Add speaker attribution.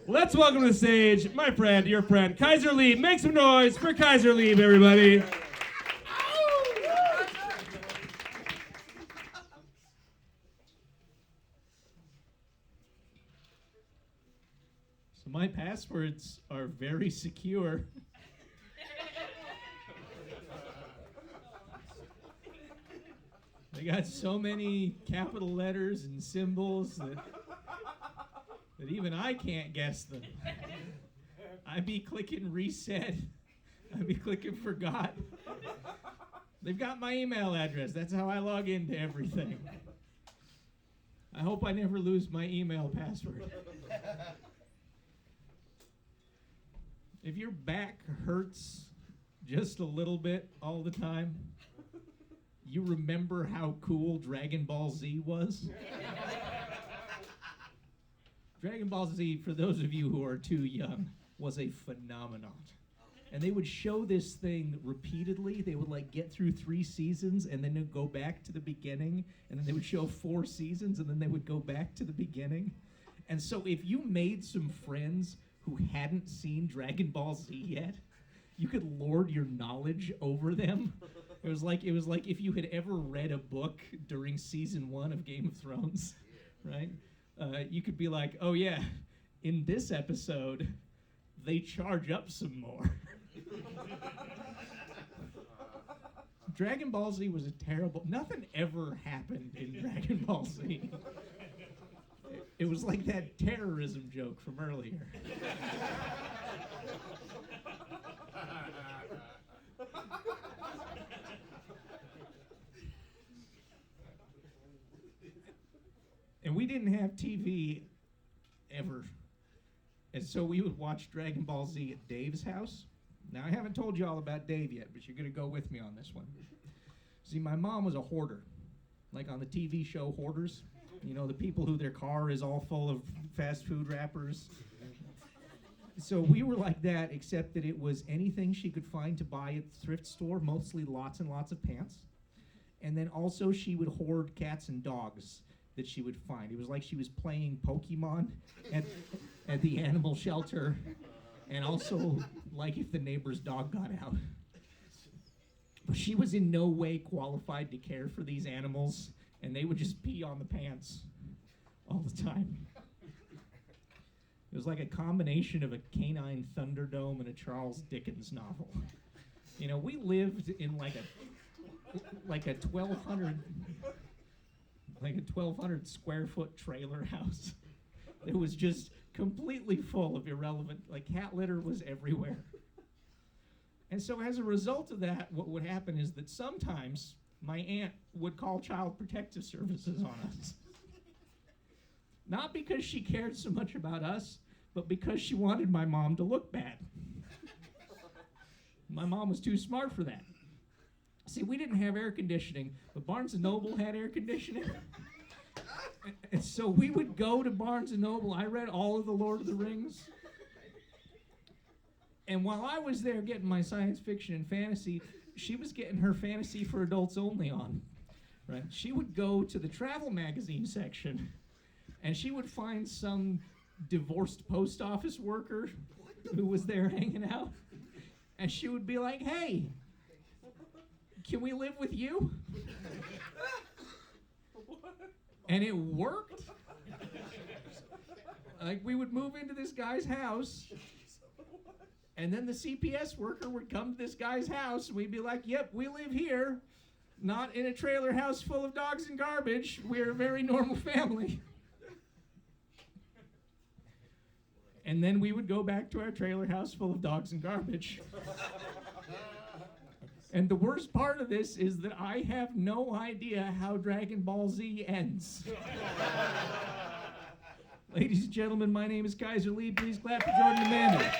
Speaker 1: Let's welcome to the stage my friend, your friend, Kaiser Lieb. Make some noise for Kaiser Lieb, everybody.
Speaker 2: So my passwords are very secure. They got so many capital letters and symbols that even I can't guess them. I be clicking reset. I be clicking forgot. They've got my email address. That's how I log into everything. I hope I never lose my email password. If your back hurts just a little bit all the time, you remember how cool Dragon Ball Z was? Dragon Ball Z, for those of you who are too young, was a phenomenon. And they would show this thing repeatedly. They would like get through 3 seasons and then they'd go back to the beginning, and then they would show 4 seasons and then they would go back to the beginning. And so if you made some friends who hadn't seen Dragon Ball Z yet, you could lord your knowledge over them. It was like if you had ever read a book during season 1 of Game of Thrones, right? You could be like, oh yeah, in this episode, they charge up some more. Dragon Ball Z was a terrible, nothing ever happened in Dragon Ball Z. It was like that terrorism joke from earlier. And we didn't have TV ever. And so we would watch Dragon Ball Z at Dave's house. Now, I haven't told you all about Dave yet, but you're going to go with me on this one. See, my mom was a hoarder. Like on the TV show Hoarders. You know, the people who their car is all full of fast food wrappers. So we were like that, except that it was anything she could find to buy at the thrift store, mostly lots and lots of pants. And then also she would hoard cats and dogs that she would find. It was like she was playing Pokemon at the animal shelter, and also like if the neighbor's dog got out. But she was in no way qualified to care for these animals, and they would just pee on the pants all the time. It was like a combination of a Canine Thunderdome and a Charles Dickens novel. You know, we lived in like a 1,200 square foot trailer house. It was just completely full of irrelevant, like cat litter was everywhere. And so as a result of that, what would happen is that sometimes my aunt would call Child Protective Services on us. Not because she cared so much about us, but because she wanted my mom to look bad. My mom was too smart for that. See, we didn't have air conditioning, but Barnes & Noble had air conditioning. And so we would go to Barnes & Noble. I read all of the Lord of the Rings. And while I was there getting my science fiction and fantasy, she was getting her fantasy for adults only on. Right? She would go to the travel magazine section, and she would find some divorced post office worker who was there hanging out. And she would be like, hey, can we live with you? And it worked. Like, we would move into this guy's house, and then the CPS worker would come to this guy's house, and we'd be like, yep, we live here, not in a trailer house full of dogs and garbage. We're a very normal family. And then we would go back to our trailer house full of dogs and garbage. And the worst part of this is that I have no idea how Dragon Ball Z ends. Ladies and gentlemen, my name is Kaiser Lieb. Please clap for Jordan Amanda.